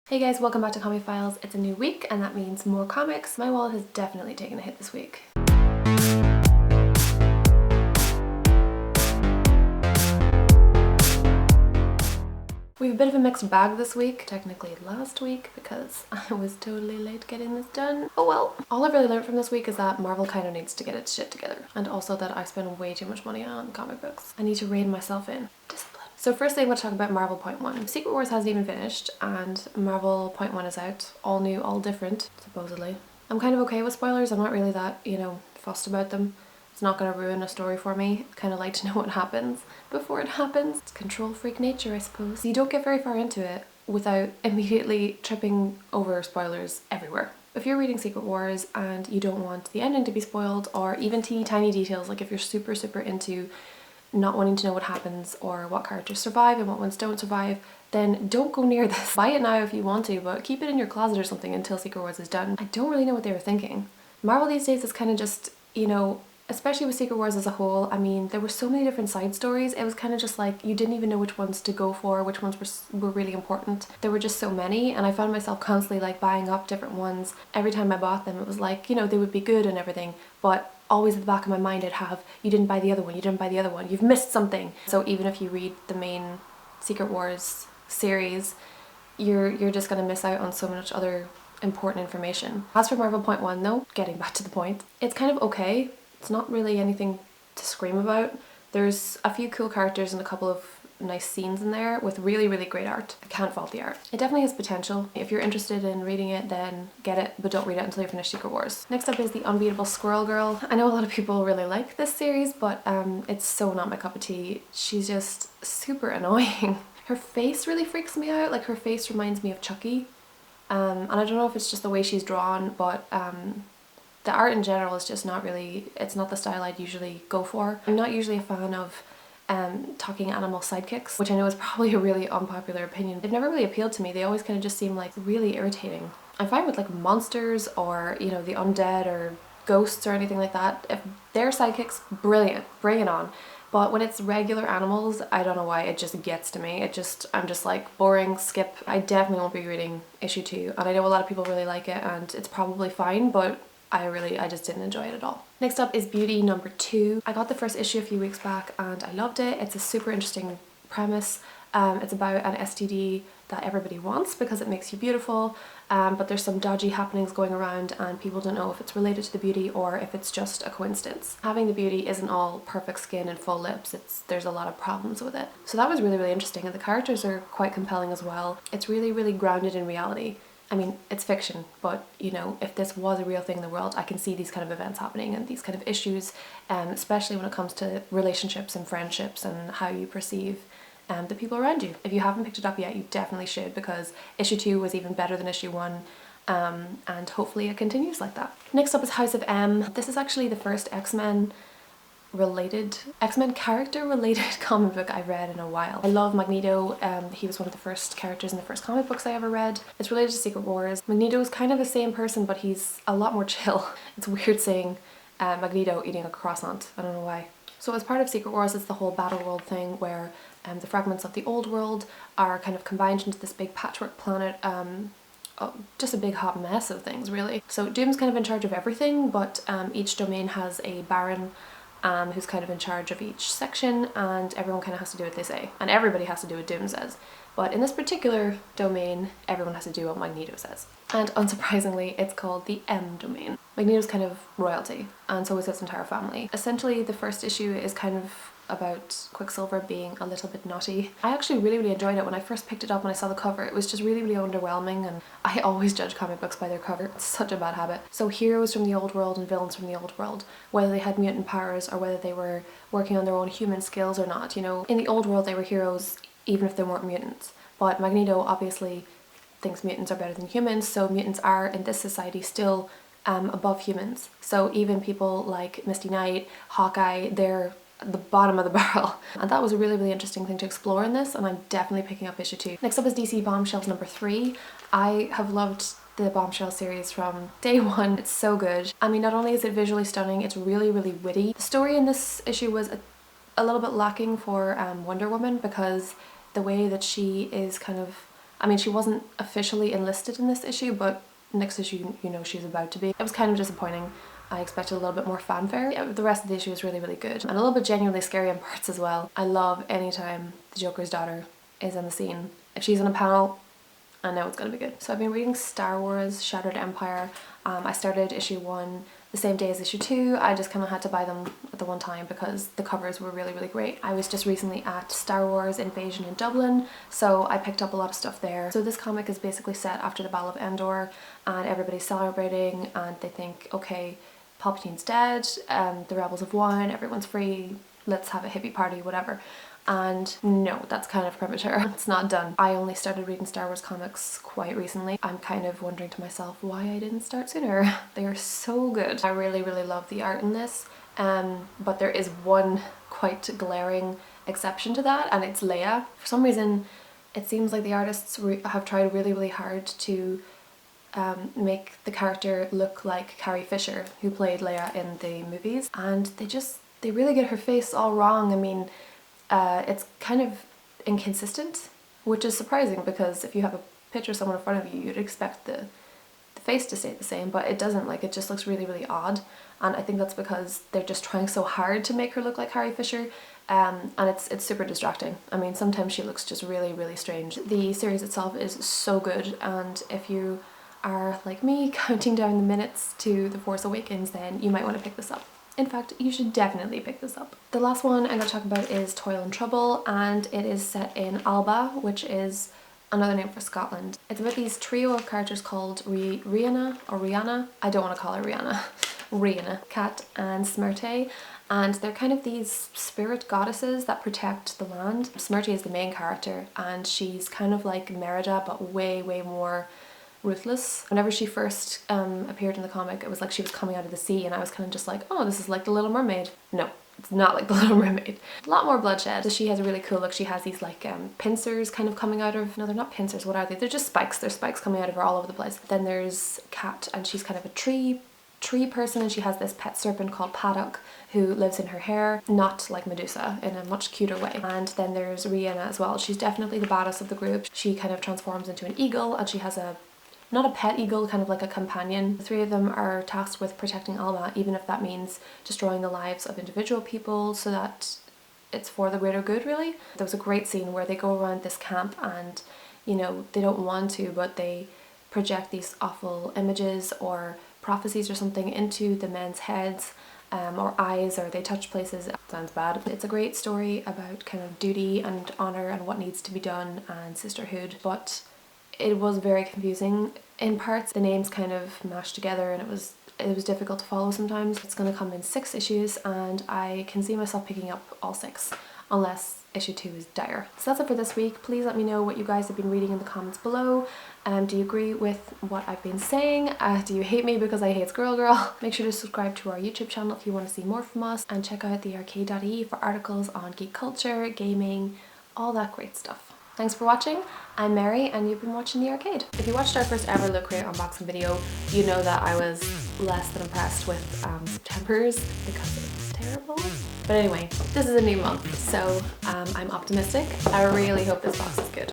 Hey guys, welcome back to Comicphiles. It's a new week and that means more comics. My wallet has definitely taken a hit this week. We have a bit of a mixed bag this week, technically last week, because I was totally late getting this done. Oh well. All I've really learned from this week is that Marvel kind of needs to get its shit together, and also that I spend way too much money on comic books. I need to rein myself in. Discipline. So firstly, I'm going to talk about Marvel Point 1. Secret Wars hasn't even finished, and Marvel Point 1 is out. All new, all different, supposedly. I'm kind of okay with spoilers. I'm not really that, fussed about them. It's not going to ruin a story for me. I kind of like to know what happens before it happens. It's control freak nature, I suppose. You don't get very far into it without immediately tripping over spoilers everywhere. If you're reading Secret Wars and you don't want the ending to be spoiled, or even teeny tiny details, like if you're super into not wanting to know what happens or what characters survive and what ones don't survive, then don't go near this. Buy it now if you want to, but keep it in your closet or something until Secret Wars is done. I don't really know what they were thinking. Marvel these days is kind of just, especially with Secret Wars as a whole, I mean, there were so many different side stories. It was kind of just like you didn't even know which ones to go for, which ones were really important. There were just so many, and I found myself constantly like buying up different ones. Every time I bought them, it was like, they would be good and everything, but always at the back of my mind I'd have, you didn't buy the other one, you didn't buy the other one, you've missed something. So even if you read the main Secret Wars series, you're just gonna miss out on so much other important information. As for Marvel Point 1 though, getting back to the point, it's kind of okay. It's not really anything to scream about. There's a few cool characters and a couple of nice scenes in there with really great art. I can't fault the art. It definitely has potential. If you're interested in reading it, then get it, but don't read it until you finish Secret Wars. Next up is The Unbeatable Squirrel Girl. I know a lot of people really like this series, but it's so not my cup of tea. She's just super annoying. Her face really freaks me out. Like, her face reminds me of Chucky. And I don't know if it's just the way she's drawn, but the art in general is just not really, it's not the style I'd usually go for. I'm not usually a fan of talking animal sidekicks, which I know is probably a really unpopular opinion. They've never really appealed to me. They always kind of just seem like really irritating. I'm fine with like monsters or, the undead or ghosts or anything like that. If they're sidekicks, brilliant, bring it on. But when it's regular animals, I don't know why, it just gets to me. I'm just like, boring, skip. I definitely won't be reading issue 2, and I know a lot of people really like it and it's probably fine, but I just didn't enjoy it at all. Next up is Beauty number 2. I got the first issue a few weeks back and I loved it. It's a super interesting premise. It's about an STD that everybody wants because it makes you beautiful, but there's some dodgy happenings going around and people don't know if it's related to the beauty or if it's just a coincidence. Having the beauty isn't all perfect skin and full lips. There's a lot of problems with it. So that was really interesting, and the characters are quite compelling as well. It's really grounded in reality. I mean, it's fiction, but if this was a real thing in the world, I can see these kind of events happening and these kind of issues, especially when it comes to relationships and friendships and how you perceive the people around you. If you haven't picked it up yet, you definitely should, because issue 2 was even better than issue 1, and hopefully it continues like that. Next up is House of M. This is actually the first X-Men character related comic book I've read in a while. I love Magneto. He was one of the first characters in the first comic books I ever read. It's related to Secret Wars. Magneto is kind of the same person, but he's a lot more chill. It's weird saying Magneto eating a croissant. I don't know why. So as part of Secret Wars, it's the whole battle world thing where the fragments of the old world are kind of combined into this big patchwork planet. Just a big hot mess of things, really. So Doom's kind of in charge of everything, but each domain has a Baron who's kind of in charge of each section, and everyone kind of has to do what they say, and everybody has to do what Doom says. But in this particular domain, everyone has to do what Magneto says. And unsurprisingly, it's called the M domain. Magneto's kind of royalty, and so is his entire family. Essentially, the first issue is kind of about Quicksilver being a little bit naughty. I actually really enjoyed it. When I first picked it up and I saw the cover, it was just really underwhelming, and I always judge comic books by their cover. It's such a bad habit. So heroes from the old world and villains from the old world, whether they had mutant powers or whether they were working on their own human skills or not, in the old world they were heroes even if they weren't mutants. But Magneto obviously thinks mutants are better than humans, so mutants are in this society still above humans. So even people like Misty Knight, Hawkeye, they're at the bottom of the barrel. And that was a really interesting thing to explore in this, and I'm definitely picking up issue 2. Next up is DC Bombshells number 3. I have loved the Bombshell series from day one. It's so good. I mean, not only is it visually stunning, it's really witty. The story in this issue was a little bit lacking for Wonder Woman, because the way that she is kind of I mean, she wasn't officially enlisted in this issue, but next issue, you know, she's about to be. It was kind of disappointing. I expected a little bit more fanfare. Yeah, the rest of the issue was really, really good. And a little bit genuinely scary in parts as well. I love anytime the Joker's daughter is in the scene. If she's on a panel, I know it's gonna be good. So I've been reading Star Wars Shattered Empire. I started issue 1 the same day as issue 2. I just kind of had to buy them at the one time because the covers were really, really great. I was just recently at Star Wars Invasion in Dublin, so I picked up a lot of stuff there. So this comic is basically set after the Battle of Endor, and everybody's celebrating and they think, okay, Palpatine's dead, the rebels have won, everyone's free, let's have a hippie party, whatever. And no, that's kind of premature. It's not done. I only started reading Star Wars comics quite recently. I'm kind of wondering to myself why I didn't start sooner. They are so good. I really, really love the art in this, but there is one quite glaring exception to that, and it's Leia. For some reason, it seems like the artists have tried really, really hard to make the character look like Carrie Fisher, who played Leia in the movies, and they really get her face all wrong. I mean, it's kind of inconsistent, which is surprising because if you have a picture of someone in front of you, you'd expect the face to stay the same, but it doesn't. Like, it just looks really, really odd, and I think that's because they're just trying so hard to make her look like Carrie Fisher, and it's super distracting. I mean, sometimes she looks just really, really strange. The series itself is so good, and if you are like me counting down the minutes to The Force Awakens, then you might want to pick this up. In fact, you should definitely pick this up. The last one I'm going to talk about is Toil and Trouble, and it is set in Alba, which is another name for Scotland. It's about these trio of characters called Rihanna. I don't want to call her Rihanna. Rihanna, Kat and Smerte, and they're kind of these spirit goddesses that protect the land. Smerte is the main character, and she's kind of like Merida, but way, way more ruthless. Whenever she first appeared in the comic, it was like she was coming out of the sea, and I was kind of just like, oh, this is like The Little Mermaid. No, it's not like The Little Mermaid. A lot more bloodshed. So she has a really cool look. She has these like pincers kind of coming out of, no, they're not pincers, what are they? They're just spikes. They're spikes coming out of her all over the place. Then there's Kat, and she's kind of a tree person, and she has this pet serpent called Paddock who lives in her hair, not like Medusa, in a much cuter way. And then there's Rihanna as well. She's definitely the baddest of the group. She kind of transforms into an eagle, and she has not a pet eagle, kind of like a companion. The three of them are tasked with protecting Alba, even if that means destroying the lives of individual people so that it's for the greater good, really. There was a great scene where they go around this camp and, you know, they don't want to, but they project these awful images or prophecies or something into the men's heads, or eyes, or they touch places. It sounds bad. It's a great story about kind of duty and honour and what needs to be done and sisterhood, but it was very confusing in parts. The names kind of mashed together, and it was difficult to follow sometimes. It's going to come in 6 issues, and I can see myself picking up all 6 unless issue 2 is dire. So that's it for this week. Please let me know what you guys have been reading in the comments below. Do you agree with what I've been saying? Do you hate me because I hate Squirrel Girl? Make sure to subscribe to our YouTube channel if you want to see more from us, and check out thearcade.ie for articles on geek culture, gaming, all that great stuff. Thanks for watching. I'm Mary, and you've been watching The Arcade. If you watched our first ever Look Crate unboxing video, you know that I was less than impressed with September's because it was terrible. But anyway, this is a new month, so I'm optimistic. I really hope this box is good.